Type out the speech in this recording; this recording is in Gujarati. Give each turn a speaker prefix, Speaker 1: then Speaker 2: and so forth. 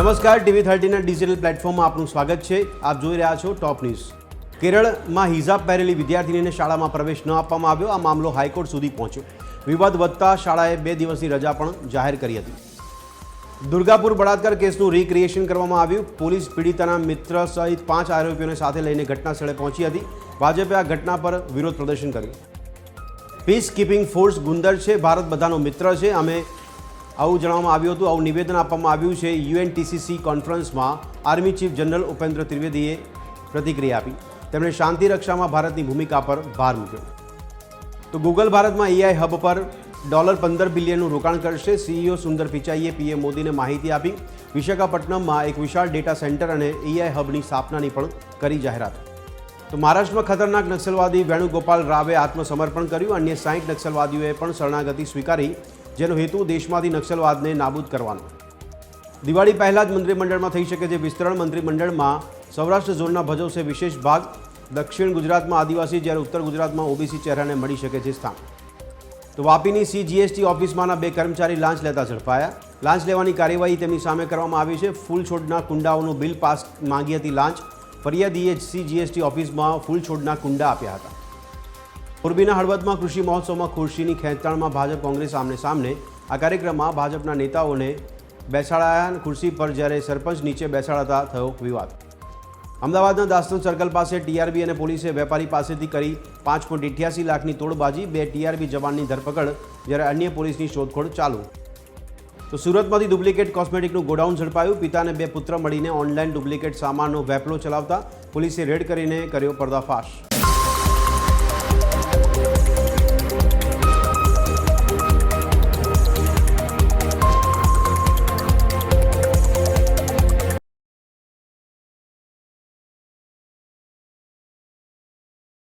Speaker 1: નમસ્કાર, TV13ના ડિજિટલ પ્લેટફોર્મમાં આપનું સ્વાગત છે। આપ જોઈ રહ્યા છો ટોપ ન્યૂઝ। કેરળમાં હિજાબ પહેરેલી વિદ્યાર્થીનીને શાળામાં પ્રવેશ ન આપવામાં આવ્યો। આ મામલો હાઈકોર્ટ સુધી પહોંચ્યો। વિવાદ વધતા શાળાએ 2 દિવસની રજા પણ જાહેર કરી હતી। દુર્ગાપુર બળાત્કાર કેસનું રીક્રિએશન કરવામાં આવ્યું। પોલીસ પીડિતાના મિત્ર સહિત 5 આરોપીઓને સાથે લઈને ઘટનાસ્થળે પહોંચી હતી। ભાજપે આ ઘટના પર વિરોધ પ્રદર્શન કર્યું। પીસ કીપિંગ ફોર્સ ગુંદર છે, ભારત બધાનો મિત્ર છે, અમે આવું જણાવવામાં આવ્યું હતું। આવું નિવેદન આપવામાં આવ્યું છે। UNTCC કોન્ફરન્સમાં આર્મી ચીફ જનરલ ઉપેન્દ્ર ત્રિવેદીએ પ્રતિક્રિયા આપી। તેમણે શાંતિ રક્ષામાં ભારતની ભૂમિકા પર ભાર મૂક્યો। તો ગૂગલ ભારતમાં AI હબ પર $15 બિલિયનનું રોકાણ કરશે। CEO સુંદર પિચાઈએ PM મોદીને માહિતી આપી। વિશાખાપટ્ટનમમાં એક વિશાળ ડેટા સેન્ટર અને AI હબની સ્થાપનાની પણ કરી જાહેરાત। તો મહારાષ્ટ્રમાં ખતરનાક નક્સલવાદી વેણુગોપાલ રાવે આત્મસમર્પણ કર્યું। અન્ય 60 નક્સલવાદીઓએ પણ શરણાગતિ સ્વીકારી, જેનો હેતુ દેશમાંથી નક્સલવાદને નાબૂદ કરવાનો। દિવાળી પહેલાં જ મંત્રીમંડળમાં થઈ શકે છે વિસ્તરણ। મંત્રીમંડળમાં સૌરાષ્ટ્ર ઝોનના ભજવશે વિશેષ ભાગ। દક્ષિણ ગુજરાતમાં આદિવાસી, જ્યારે ઉત્તર ગુજરાતમાં OBC ચહેરાને મળી શકે છે સ્થાન। તો વાપીની CGST ઓફિસમાંના 2 કર્મચારી લાંચ લેતા ઝડપાયા। લાંચ લેવાની કાર્યવાહી તેમની સામે કરવામાં આવી છે। ફૂલ છોડના કુંડાઓનું બિલ પાસ માંગી હતી લાંચ। ફરિયાદીએ CGST ઓફિસમાં ફૂલ છોડના કુંડા આપ્યા હતા। મોરબીના હળવદમાં કૃષિ મહોત્સવમાં ખુરશીની ખેંચતાણમાં ભાજપ કોંગ્રેસ આમને સામને। આ કાર્યક્રમમાં ભાજપના નેતાઓને બેસાડાયા ખુરશી પર, જ્યારે સરપંચ નીચે બેસાડતા થયો વિવાદ। અમદાવાદના દાસ્તન સર્કલ પાસે TRB અને પોલીસે વેપારી પાસેથી કરી 5.88 લાખની તોડબાજી। 2 TRB જવાનની ધરપકડ, જ્યારે અન્ય પોલીસની શોધખોળ ચાલુ। તો સુરતમાંથી ડુપ્લિકેટ કોસ્મેટિકનું ગોડાઉન ઝડપાયું। પિતા અને 2 પુત્ર મળીને ઓનલાઈન ડુપ્લિકેટ સામાનનો વેપલો ચલાવતા, પોલીસે રેડ કરીને કર્યો પર્દાફાશ।